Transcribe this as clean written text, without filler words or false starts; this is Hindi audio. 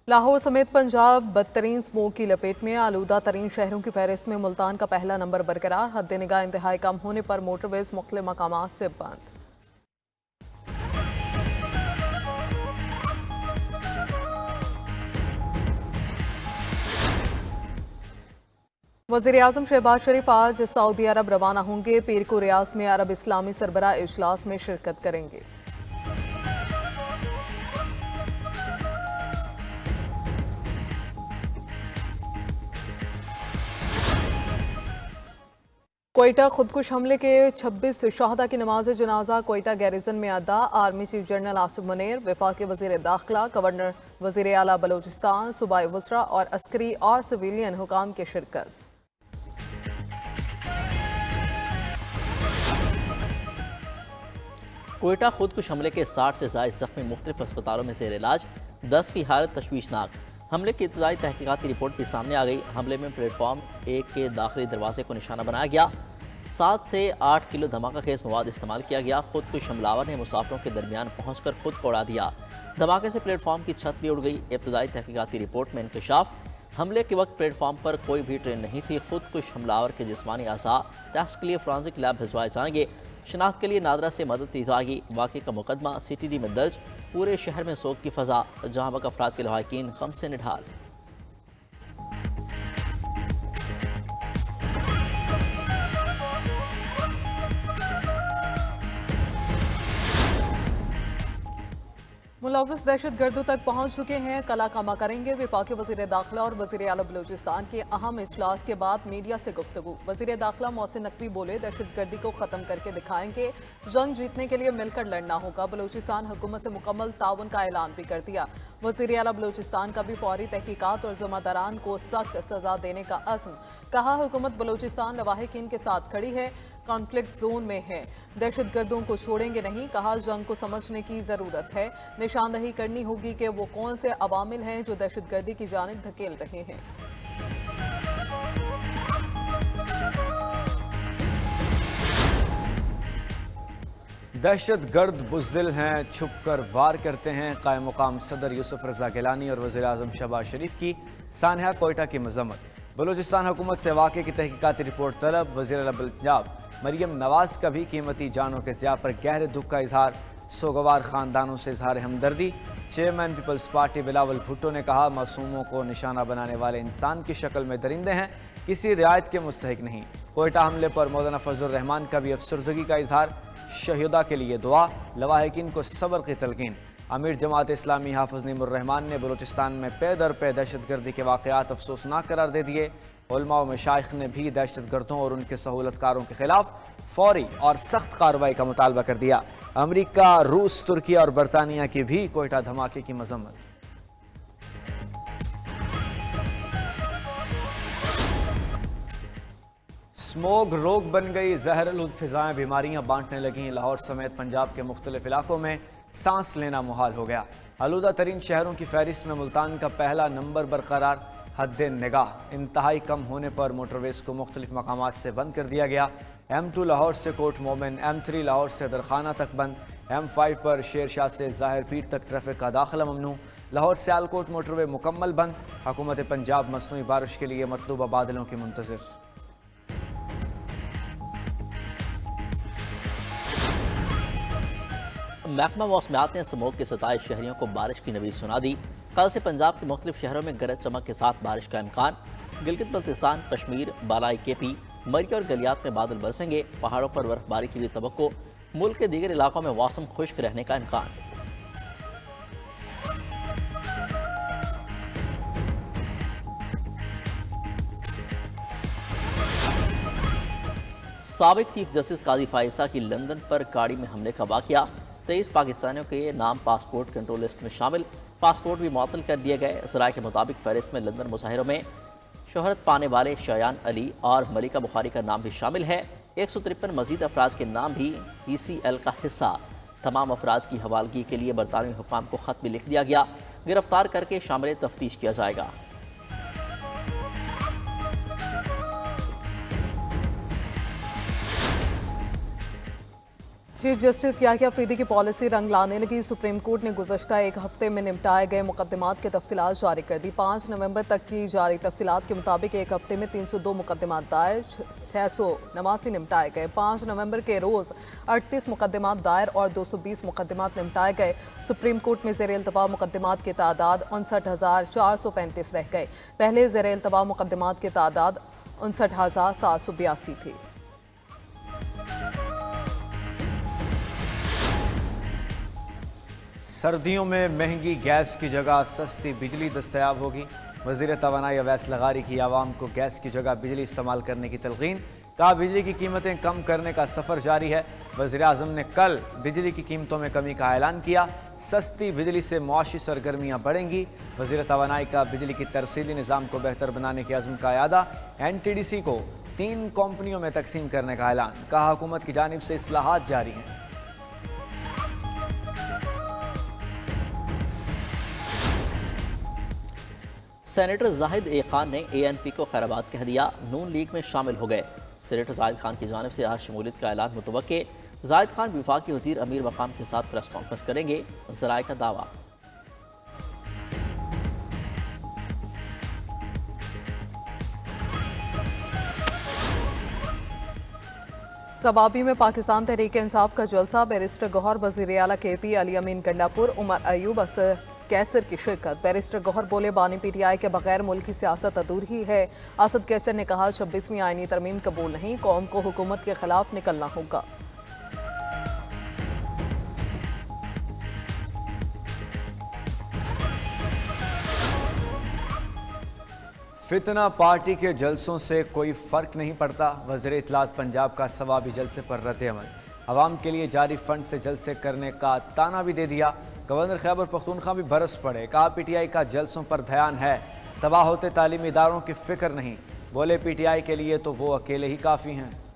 लाहौर समेत पंजाब बदतरीन स्मोक की लपेट में। आलूदा तरीन शहरों की फहरिस्त में मुल्तान का पहला नंबर बरकरार। हद निगाह इंतहाई कम होने पर मोटरवेज मुख्तलिफ मकामात से बंद। वज़ीर आज़म शहबाज शरीफ आज सऊदी अरब रवाना होंगे। पीर को रियाज में अरब इस्लामी सरबराह इजलास में शिरकत करेंगे। कोयटा खुदकुश हमले के 26 शहदा की नमाज जनाजा कोयटा गैरिजन में अदा। Army chief general Asif Munir, वफाकी वज़ीर दाखिला, गवर्नर, वज़ीर आला बलूचिस्तान, सूबाई वज़रा और अस्करी और सिविलियन हुकाम की शिरकत। कोयटा खुदकुश हमले के 60 से ज़ायद ज़ख्मी मुख्तलिफ अस्पतालों में ज़ेर इलाज। 10 की हालत तशवीशनाक। हमले की इब्तदाई तहकीकात की रिपोर्ट भी सामने आ गई। हमले में प्लेटफॉर्म 1 के दाखिली दरवाजे को निशाना बनाया गया। 7 से 8 किलो धमाका खेज मवाद इस्तेमाल किया गया। खुदकुश हमलावर ने मुसाफिरों के दरमियान पहुंचकर खुद को उड़ा दिया। धमाके से प्लेटफॉर्म की छत भी उड़ गई। इब्तदाई तहकीकात की रिपोर्ट में इंकशाफ, हमले के वक्त प्लेटफॉर्म पर कोई भी ट्रेन नहीं थी। खुदकुश हमलावर के जिस्मानी अज़ा टेस्ट के लिए फॉरेंसिक लैब भिजवाए जाएंगे। शनाख्त के लिए नादरा से मदद ली जाएगी। वाक़े का मुकदमा CTD में दर्ज। पूरे शहर में सोग की फ़ज़ा। जहाँ बक अफराद के लवाकिन गम से निढाल। मुलविस दहशत गर्दों तक पहुंच चुके हैं, कला कमा करेंगे। वफाकी वज़ीर दाखिला और वज़ीर आला बलूचिस्तान के अहम इजलास के बाद मीडिया से गुफ्तगू। वज़ीर दाखिला मोहसिन नकवी बोले, दहशत गर्दी को ख़त्म करके दिखाएंगे। जंग जीतने के लिए मिलकर लड़ना होगा। बलूचिस्तान हुकूमत से मुकम्मल ताउन का ऐलान भी कर दिया। वज़ीर आला बलूचिस्तान का भी फौरी तहकीकात और ज़िम्मेदारान को सख्त सज़ा देने का अज़्म। कहा, हुकूमत बलूचिस्तान लवाहिकीन के साथ खड़ी है, कॉन्फ्लिक्ट जोन में है, दहशत गर्दों को छोड़ेंगे नहीं। कहा, जंग को समझने की ज़रूरत है। निशानदही करनी होगी कि वो कौन से अवामिल हैं जो दहशत गर्दी की जानिब धकेल रहे हैं। दहशत गर्द बुज़दिल हैं, छुप कर वार करते हैं। कायम मुकाम सदर यूसुफ रज़ा गिलानी और वज़ीर आज़म शहबाज शरीफ की सानहा कोयटा की मजम्मत। बलूचिस्तान हुकूमत से वाक़े की तहकीकाती रिपोर्ट तलब। वज़ीर आला पंजाब मरियम नवाज़ का भी कीमती जानों के ज़िया पर गहरे दुख का इजहार। सोगवार ख़ानदानों से इजहार हमदर्दी। चेयरमैन पीपल्स पार्टी बिलावल भुट्टो ने कहा, मासूमों को निशाना बनाने वाले इंसान की शक्ल में दरिंदे हैं, किसी रियायत के मुस्तहिक नहीं। कोयटा हमले पर मौलाना फजलुर रहमान का भी अफसरदगी का इजहार। शहीदा के लिए दुआ, लवाहिकीन को सब्र की तलकीन। अमीर जमात इस्लामी हाफिज नीमुर रहमान ने बलूचिस्तान में पे दर पे दहशत गर्दी के वाक़यात अफसोसनाक करार दे दिए। उलमा व मशाइख ने भी दहशत गर्दों और उनके सहूलतकारों के खिलाफ फौरी और सख्त कार्रवाई का मुतालबा कर दिया। अमरीका, रूस, तुर्की और बरतानिया की भी कोयटा धमाके की मजम्मत। स्मोग रोग बन गई, जहरलूद फिजाएं बीमारियां बांटने लगीं। लाहौर समेत पंजाब के मुख्तलिफ इलाकों में सांस लेना मुहाल हो गया। आलूदा तरीन शहरों की फहरिस्त में मुल्तान का पहला नंबर बरकरार। हद निगाह इंतहाई कम होने पर मोटरवेज को मुख्तलिफ मकामात से बंद कर दिया गया। M2 लाहौर से कोट मोमिन, M3 लाहौर से दरखाना तक बंद। M5 पर शेर शाह से ज़ाहिर पीर तक ट्रैफिक का दाखिला ममनू। लाहौर सियालकोट मोटरवे मुकम्मल बंद। हुकूमत पंजाब मसनूई बारिश के लिए मतलूबा बादलों की मुंतज़िर। महकमा मौसमियात ने स्मोक के 27 शहरियों को बारिश की नवीद सुना दी। कल से पंजाब के मुख्तलिफ शहरों में गरज चमक के साथ बारिश का इम्कान। गिलगित बल्तिस्तान, कश्मीर, बालाई KP, मरी और गलियात में बादल बरसेंगे। पहाड़ों पर बर्फबारी की भी तवक्को। मुल्क के दीगर इलाकों में मौसम खुश्क रहने का इम्कान। साबिक चीफ जस्टिस काजी फाइसा की लंदन पर गाड़ी में हमले का वाकया। 23 पाकिस्तानियों के नाम पासपोर्ट कंट्रोल लिस्ट में शामिल। पासपोर्ट भी मुअत्तल कर दिए गए। सराय के मुताबिक फहरिस्त में लंदन मुजाहिरों में शोहरत पाने वाले शयान अली और मलिका बुखारी का नाम भी शामिल है। 153 मजीद अफराद के नाम भी PCL का हिस्सा। तमाम अफराद की हवालगी के लिए बरतानवी हुक्काम को ख़त भी लिख दिया गया। गिरफ्तार करके शामिल तफ्तीश किया जाएगा। चीफ जस्टिस याहिया अफरीदी की पॉलिसी रंग लाने लगी। सुप्रीम कोर्ट ने गुज़श्ता एक हफ्ते में निपटाए गए मुकदमात की तफसीलात जारी कर दी। 5 नवंबर तक की जारी तफसीलात के मुताबिक एक हफ्ते में 302 मुकदमात दायर, 689 निपटाए गए। 5 नवंबर के रोज़ 38 मुकदमात दायर और 220 मुकदमात निपटाए गए। सुप्रीम कोर्ट में ज़ेर इल्तवा मुकदमात की तादाद 59,435 रह गए। पहले ज़ेर इल्तवा मुकदमात की तादाद 59,782 थी। सर्दियों में महंगी गैस की जगह सस्ती बिजली दस्तयाब होगी। वज़ीर तवानाई अवैस लगारी की आवाम को गैस की जगह बिजली इस्तेमाल करने की तलकीन। कहा, बिजली की कीमतें कम करने का सफ़र जारी है। वज़ीर आज़म ने कल बिजली की कीमतों में कमी का ऐलान किया। सस्ती बिजली से मुआशी सरगर्मियाँ बढ़ेंगी। वज़ीर तवानाई का बिजली की तरसीली निज़ाम को बेहतर बनाने के अज़्म का यादा। NTDC को 3 कंपनियों में तकसीम करने का ऐलान। कहा, हुकूमत की जानिब से इस्लाहात जारी हैं। सेनेटर जाहिद ए खान ने ANP को खैराबाद कह दिया, नून लीग में शामिल हो गए। सेनेटर जाहिद खान की जानिब से आज शमूलियत का ऐलान मुतवक्के। जाहिद खान वफाकी वज़ीर अमीर मकाम के साथ प्रेस कॉन्फ्रेंस करेंगे, ज़राए का दावा। सवाबी में पाकिस्तान तहरीक इंसाफ का जलसा। बैरिस्टर गौहर, वज़ीर आला KP, अली अमीन गंडापुर, उमर अयूब, असद कैसर की शिरकत। बैरिस्टर गौहर बोले, बानी PTI के बगैर मुल्क की सियासत अधूरी है। असद कैसर ने कहा, 26वीं आईनी तरमीम कबूल नहीं, कौम को हुकूमत के खिलाफ निकलना होगा। फितना पार्टी के जलसों से कोई फ़र्क नहीं पड़ता। वज़ीर इत्तलात पंजाब का सवाबी जलसे पर रद्द-ए-अमल। अवाम के लिए जारी फंड से जलसे करने का ताना भी दे दिया। गवर्नर खैबर पख्तूनख्वा भी बरस पड़े। कहा, PTI का जलसों पर ध्यान है, तबाह होते तालीमी इदारों की फिक्र नहीं। बोले, PTI के लिए तो वो अकेले ही काफ़ी हैं।